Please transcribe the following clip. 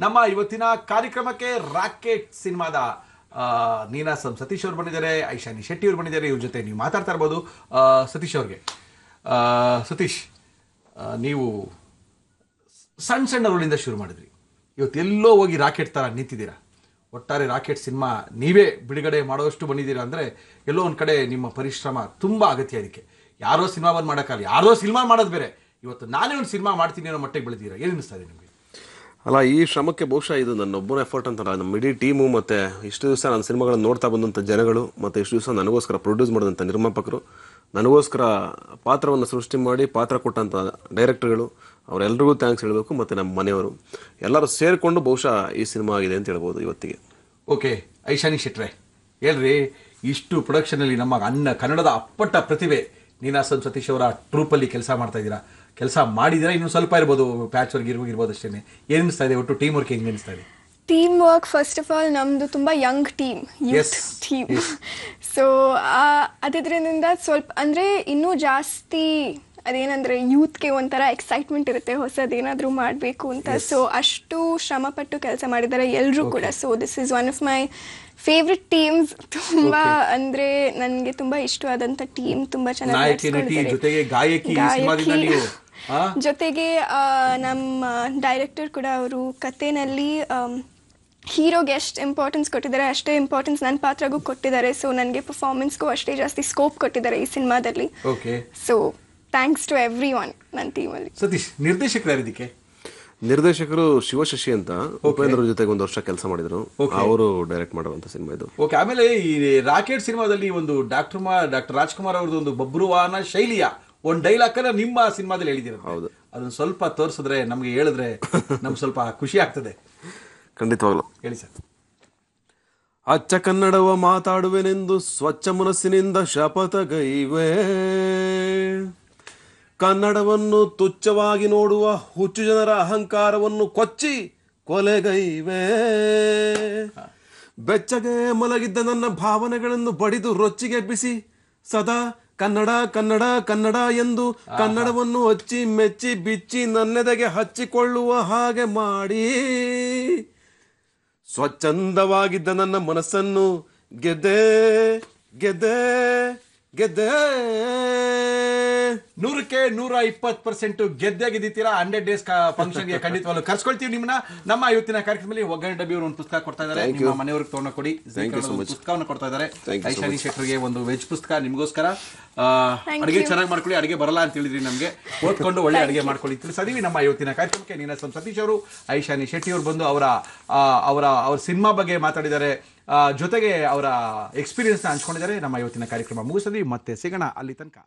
ನಮ್ಮ ಇವತ್ತಿನ ಕಾರ್ಯಕ್ರಮಕ್ಕೆ ರಾಕೆಟ್ ಸಿನಿಮಾದ ನೀನಾಸಂ ಸತೀಶ್ ಅವರು ಬಂದಿದ್ದಾರೆ, ಐಶಾನಿ ಶೆಟ್ಟಿ ಅವರು ಬಂದಿದ್ದಾರೆ. ಇವ್ರ ಜೊತೆ ನೀವು ಮಾತಾಡ್ತಾ ಇರ್ಬೋದು. ಸತೀಶ್ ಅವ್ರಿಗೆ, ಸತೀಶ್ ನೀವು ಸಣ್ಣ ಸಣ್ಣ ರೋಲಿಂದ ಶುರು ಮಾಡಿದ್ರಿ, ಇವತ್ತು ಎಲ್ಲೋ ಹೋಗಿ ರಾಕೆಟ್ ಥರ ನಿಂತಿದ್ದೀರಾ. ಒಟ್ಟಾರೆ ರಾಕೆಟ್ ಸಿನಿಮಾ ನೀವೇ ಬಿಡುಗಡೆ ಮಾಡೋಷ್ಟು ಬಂದಿದ್ದೀರಾ ಅಂದರೆ ಎಲ್ಲೋ ಒಂದು ಕಡೆ ನಿಮ್ಮ ಪರಿಶ್ರಮ ತುಂಬ ಅಗತ್ಯ. ಅದಕ್ಕೆ ಯಾರೋ ಸಿನಿಮಾ ಬಂದು ಮಾಡೋಕ್ಕಲ್ಲ, ಯಾರೋ ಸಿನಿಮಾ ಮಾಡೋದು ಬೇರೆ, ಇವತ್ತು ನಾನೇ ಒಂದು ಸಿನಿಮಾ ಮಾಡ್ತೀನಿ ಅನ್ನೋ ಮಟ್ಟಿಗೆ ಬೆಳೆದಿದ್ದೀರಾ. ಏನು ಅನ್ನಿಸ್ತಾ ಇದೆ ನಿಮಗೆ? ಅಲ್ಲ, ಈ ಶ್ರಮಕ್ಕೆ ಬಹುಶಃ ಇದು ನನ್ನೊಬ್ಬನ ಎಫರ್ಟ್ ಅಂತಲ್ಲ, ನಮ್ಮ ಇಡೀ ಟೀಮು ಮತ್ತು ಇಷ್ಟು ದಿವಸ ನನ್ನ ಸಿನಿಮಾಗಳನ್ನು ನೋಡ್ತಾ ಬಂದಂಥ ಜನಗಳು ಮತ್ತು ಇಷ್ಟು ದಿವಸ ನನಗೋಸ್ಕರ ಪ್ರೊಡ್ಯೂಸ್ ಮಾಡಿದಂಥ ನಿರ್ಮಾಪಕರು, ನನಗೋಸ್ಕರ ಪಾತ್ರವನ್ನು ಸೃಷ್ಟಿ ಮಾಡಿ ಪಾತ್ರ ಕೊಟ್ಟಂಥ ಡೈರೆಕ್ಟರ್ಗಳು, ಅವರೆಲ್ಲರಿಗೂ ಥ್ಯಾಂಕ್ಸ್ ಹೇಳಬೇಕು. ಮತ್ತು ನಮ್ಮ ಮನೆಯವರು ಎಲ್ಲರೂ ಸೇರಿಕೊಂಡು ಬಹುಶಃ ಈ ಸಿನಿಮಾ ಆಗಿದೆ ಅಂತ ಹೇಳ್ಬೋದು ಇವತ್ತಿಗೆ. ಓಕೆ, ಐಶಾನಿ ಶೆಟ್ರೆ ಹೇಳ್ರಿ, ಇಷ್ಟು ಪ್ರೊಡಕ್ಷನಲ್ಲಿ ನಮ್ಮ ಕನ್ನಡದ ಅಪ್ಪಟ್ಟ ಪ್ರತಿಭೆ ನೀನಾಸಂ ಸತೀಶ್ ಅವರ ಟ್ರೂಪಲ್ಲಿ ಕೆಲಸ ಮಾಡ್ತಾ ಇದ್ದೀರಾ, ಕೆಲಸ ಮಾಡಿದ್ದೀರಾ, ಇನ್ನೂ ಸ್ವಲ್ಪ ಇರ್ಬೋದು, ಪ್ಯಾಚ್ ವರ್ಕ್ ಇರ್ಬೋದು ಅಷ್ಟೇ. ಏನು ಅನಿಸ್ತಾ ಇದೆ? ಒಟ್ಟು ಟೀಮ್ ವರ್ಕ್ ಹೆಂಗೆ ಅನಿಸ್ತಾ ಇದೆ? Team work first of all ನಮ್ಮದು ತುಂಬ Young team, youth team. So ಅದರಿಂದ ಸ್ವಲ್ಪ ಅಂದರೆ ಇನ್ನೂ ಜಾಸ್ತಿ ಅದೇನಂದರೆ ಯೂತ್ಗೆ ಒಂಥರ ಎಕ್ಸೈಟ್ಮೆಂಟ್ ಇರುತ್ತೆ ಹೊಸದೇನಾದರೂ ಮಾಡಬೇಕು ಅಂತ. ಸೊ ಅಷ್ಟು ಶ್ರಮಪಟ್ಟು ಕೆಲಸ ಮಾಡಿದ್ದಾರೆ ಎಲ್ಲರೂ ಕೂಡ. So this is one of my favourite teams. ತುಂಬ ಅಂದರೆ ನನಗೆ ತುಂಬ ಇಷ್ಟವಾದಂಥ ಟೀಮ್. ತುಂಬ ಚೆನ್ನಾಗಿ ಜೊತೆಗೆ ನಮ್ಮ ಡೈರೆಕ್ಟರ್ ಕೂಡ ಅವರು ಕಥೆನಲ್ಲಿ ಹೀರೋಗೆ ಎಷ್ಟು ಇಂಪಾರ್ಟೆನ್ಸ್ ಕೊಟ್ಟಿದ್ದಾರೆ ಅಷ್ಟೇ ಇಂಪಾರ್ಟೆನ್ಸ್ ನನ್ನ ಪಾತ್ರಗೂ ಕೊಟ್ಟಿದ್ದಾರೆ. ಸೊ ನನಗೆ ಪರ್ಫಾರ್ಮೆನ್ಸ್ಗೂ ಅಷ್ಟೇ ಜಾಸ್ತಿ ಸ್ಕೋಪ್ ಕೊಟ್ಟಿದ್ದಾರೆ ಈ ಸಿನಿಮಾದಲ್ಲಿ. So thanks to every one ನನ್ನ ಟೀಮಲ್ಲಿ. ಸತೀಶ್, ನಿರ್ದೇಶಕರು ಯಾರಿದ್ದಕ್ಕೆ? ನಿರ್ದೇಶಕರು ಶಿವಶಶಿ ಅಂತ ಉಪೇಂದ್ರ ಜೊತೆಗೆ ಒಂದು ವರ್ಷ ಕೆಲಸ ಮಾಡಿದ್ರು, ಅವರು ಡೈರೆಕ್ಟ್ ಮಾಡುವಂತ ಸಿನಿಮಾ ಇದು. ಓಕೆ, ಆಮೇಲೆ ಈ ರಾಕೆಟ್ ಸಿನಿಮಾದಲ್ಲಿ ಒಂದು ಡಾಕ್ಟರ್ ರಾಜ್ಕುಮಾರ್ ಅವ್ರದ್ದು ಒಂದು ಬಬ್ರುವಾನ ಶೈಲಿಯ ಒಂದು ಡೈಲಾಗ್ ನಿಮ್ಮ ಸಿನಿಮಾದಲ್ಲಿ ಹೇಳಿದಿರ. ಹೌದು, ಅದನ್ನ ಸ್ವಲ್ಪ ತೋರಿಸಿದ್ರೆ ನಮ್ಗೆ ಹೇಳಿದ್ರೆ ನಮ್ಗೆ ಸ್ವಲ್ಪ ಖುಷಿ ಆಗ್ತದೆ. ಖಂಡಿತವಾಗ್ಲು ಹೇಳಿ ಸರ್. ಅಚ್ಚ ಕನ್ನಡವ ಮಾತಾಡುವೆನೆಂದು ಸ್ವಚ್ಛ ಮನಸ್ಸಿನಿಂದ ಶಪಥಗೈವೆ, ಕನ್ನಡವನ್ನು ತುಚ್ಛವಾಗಿ ನೋಡುವ ಹುಚ್ಚು ಜನರ ಅಹಂಕಾರವನ್ನು ಕೊಚ್ಚಿ ಕೊಲೆಗೈವೆ, ಬೆಚ್ಚಗೆ ಮಲಗಿದ್ದ ನನ್ನ ಭಾವನೆಗಳನ್ನು ಬಡಿದು ರೊಚ್ಚಿಗೆಬ್ಬಿಸಿ ಸದಾ ಕನ್ನಡ ಕನ್ನಡ ಕನ್ನಡ ಎಂದು ಕನ್ನಡವನ್ನು ಹಚ್ಚಿ ಮೆಚ್ಚಿ ಬಿಚ್ಚಿ ನನ್ನೆದೆಗೆ ಹಚ್ಚಿಕೊಳ್ಳುವ ಹಾಗೆ ಮಾಡಿ ಸ್ವಚ್ಛಂದವಾಗಿದ್ದ ನನ್ನ ಮನಸ್ಸನ್ನು ಗೆದ್ದೆ ಗೆದ್ದೆ ಗೆದ್ದೆ. 100ಕ್ಕೆ 120% ಗೆದ್ದೆ ಗೆದ್ದಿದ್ದೀರಾ. 100 ಡೇಸ್ ಫಂಕ್ಷನ್ಗೆ ಖಂಡಿತವಾಗ್ಲೂ ಕರ್ಸ್ಕೊಳ್ತೀವಿ ನಿಮ್ಮನ್ನ. ನಮ್ಮ ಇವತ್ತಿನ ಕಾರ್ಯಕ್ರಮದಲ್ಲಿ ಒಗ್ಗರಣೆ ಡಬ್ಬಿ ಅವರು ಒಂದು ಪುಸ್ತಕ ಕೊಡ್ತಾ ಇದ್ದಾರೆ, ನಿಮ್ಮ ಮನೆಯವ್ರಿಗೆ ತಗೊಂಡು ಕೊಡಿ. ಪುಸ್ತಕವನ್ನು ಕೊಡ್ತಾ ಇದ್ದಾರೆ. ಐಶಾನಿ ಶೆಟ್ಟರ್ಗೆ ಒಂದು ವೆಜ್ ಪುಸ್ತಕ ನಿಮಗೋಸ್ಕರ. ಅಡುಗೆ ಚೆನ್ನಾಗಿ ಮಾಡ್ಕೊಳ್ಳಿ, ಅಡುಗೆ ಬರಲ್ಲ ಅಂತ ಹೇಳಿದ್ರಿ ನಮಗೆ, ಓದ್ಕೊಂಡು ಒಳ್ಳೆ ಅಡುಗೆ ಮಾಡ್ಕೊಳ್ಳಿ ತಿಳಿಸಿದೀವಿ. ನಮ್ಮ ಇವತ್ತಿನ ಕಾರ್ಯಕ್ರಮಕ್ಕೆ ನೀನಾಸಂ ಸತೀಶ್ ಅವರು, ಐಶಾನಿ ಶೆಟ್ಟಿ ಅವರು ಬಂದು ಅವರ ಸಿನಿಮಾ ಬಗ್ಗೆ ಮಾತಾಡಿದ್ದಾರೆ, ಜೊತೆಗೆ ಅವರ ಎಕ್ಸ್ಪೀರಿಯನ್ಸ್ನ ಹಂಚ್ಕೊಂಡಿದ್ದಾರೆ. ನಮ್ಮ ಇವತ್ತಿನ ಕಾರ್ಯಕ್ರಮ ಮುಗಿಸಿದ್ವಿ, ಮತ್ತೆ ಸಿಗೋಣ ಅಲ್ಲಿ ತನಕ.